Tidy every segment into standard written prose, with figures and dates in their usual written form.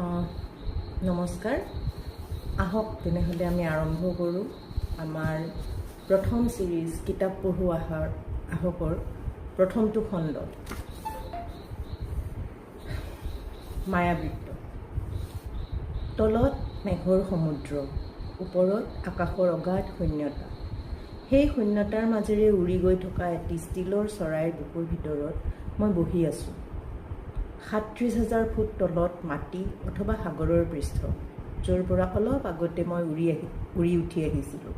নমস্কাৰ। আহক তেনেহ'লে আমি আৰম্ভ কৰোঁ আমাৰ প্ৰথম সিৰিজ কিতাপ পঢ়োঁ আহকৰ প্ৰথমটো খণ্ড মায়াবৃত্ত। তলত মেঘৰ সমুদ্ৰ, ওপৰত আকাশৰ অগাধ শূন্যতা। সেই শূন্যতাৰ মাজেৰে উৰি গৈ থকা এটি ষ্টীলৰ চৰাইৰ বুকুৰ ভিতৰত মই বহি আছোঁ। ৩৭,০০০ ফুট তলত মাটি অথবা সাগৰৰ পৃষ্ঠ, য'ৰ পৰা অলপ আগতে মই উৰি উঠি আহিছিলোঁ।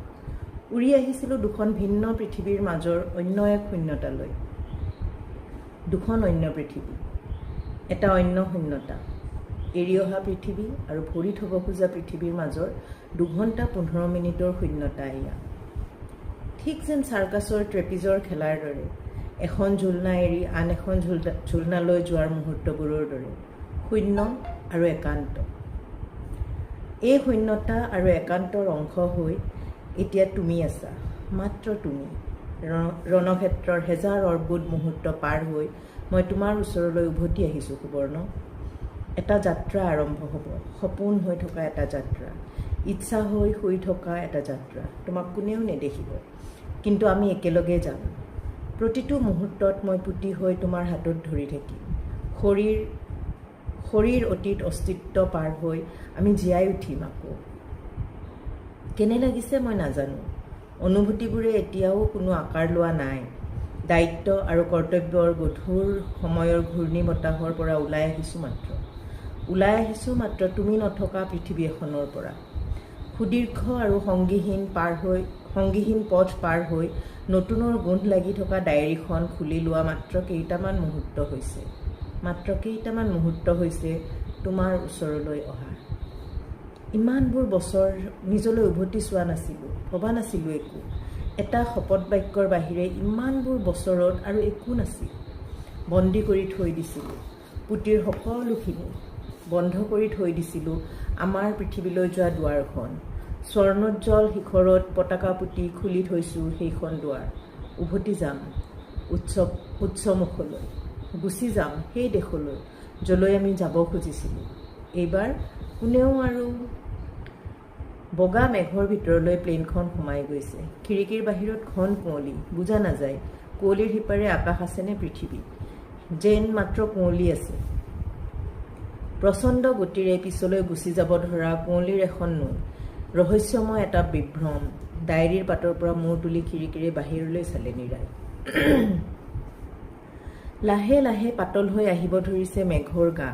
উৰি আহিছিলোঁ দুখন ভিন্ন পৃথিৱীৰ মাজৰ অন্য এক শূন্যতালৈ। দুখন অন্য পৃথিৱী, এটা অন্য শূন্যতা, এৰি অহা পৃথিৱী আৰু ভৰি থ'ব খোজা পৃথিৱীৰ মাজৰ ২ ঘণ্টা ১৫ মিনিটৰ শূন্যতা এয়া। ঠিক যেন চাৰ্কাছৰ ট্ৰেপিজৰ খেলাৰ দৰে, এখন ঝুলনা এৰি আন এখন ঝুলনালৈ যোৱাৰ মুহূৰ্তবোৰৰ দৰে, শূন্য আৰু একান্ত। এই শূন্যতা আৰু একান্তৰ অংশ হৈ এতিয়া তুমি আছা, মাত্ৰ তুমি। ৰণক্ষেত্ৰৰ হেজাৰ অৰ্বুদ মুহূৰ্ত পাৰ হৈ মই তোমাৰ ওচৰলৈ উভতি আহিছোঁ সুবৰ্ণ। এটা যাত্ৰা আৰম্ভ হ'ব, সপোন হৈ থকা এটা যাত্ৰা, ইচ্ছা হৈ শুই থকা এটা যাত্ৰা। তোমাক কোনেও নেদেখিব, কিন্তু আমি একেলগে যাম। প্ৰতিটো মুহূৰ্তত মই পুতি হৈ তোমাৰ হাতত ধৰি থাকিম। শৰীৰ অতীত অস্তিত্ব পাৰ হৈ আমি জীয়াই উঠিম আকৌ। কেনে লাগিছে মই নাজানো। অনুভূতিবোৰে এতিয়াও কোনো আকাৰ লোৱা নাই। দায়িত্ব আৰু কৰ্তব্যৰ গধুৰ সময়ৰ ঘূৰ্ণি বতাহৰ পৰা ওলাই আহিছোঁ মাত্ৰ তুমি নথকা পৃথিৱী এখনৰ পৰা। সুদীৰ্ঘ আৰু সংগীহীন পথ পাৰ হৈ নতুনৰ গোন্ধ লাগি থকা ডায়েৰীখন খুলি লোৱা মাত্ৰ কেইটামান মুহূৰ্ত হৈছে তোমাৰ ওচৰলৈ অহা। ইমানবোৰ বছৰ নিজলৈ উভতি চোৱা নাছিলোঁ, ভবা নাছিলোঁ একো। এটা শপত বাক্যৰ বাহিৰে ইমানবোৰ বছৰত আৰু একো নাছিল। বন্দী কৰি থৈ দিছিলোঁ পুতিৰ সকলোখিনি, বন্ধ কৰি থৈ দিছিলোঁ আমাৰ পৃথিৱীলৈ যোৱা দুৱাৰখন। স্বৰ্ণোজ্জ্বল শিখৰত পতাকা পুতি খুলি থৈছোঁ সেইখন দুৱাৰ। উভতি যাম উৎসমুখলৈ, গুচি যাম সেই দেশলৈ য'লৈ আমি যাব খুজিছিলোঁ। এইবাৰ কোনেও আৰু বগা মেঘৰ ভিতৰলৈ প্লেনখন সোমাই গৈছে। খিৰিকীৰ বাহিৰত ঘন কুঁৱলী, বুজা নাযায় কুঁৱলীৰ সিপাৰে আকাশ আছেনে পৃথিৱী। যেন মাত্ৰ কুঁৱলী আছে। প্ৰচণ্ড গতিৰে পিছলৈ গুচি যাব ধৰা কুঁৱলীৰ এখন নৈ, ৰহস্যময় এটা বিভ্ৰম। ডায়েৰীৰ পাতৰ পৰা মূৰ তুলি খিৰিকীৰে বাহিৰলৈ চালে নীৰাই। লাহে লাহে পাতল হৈ আহিব ধৰিছে মেঘৰ গা।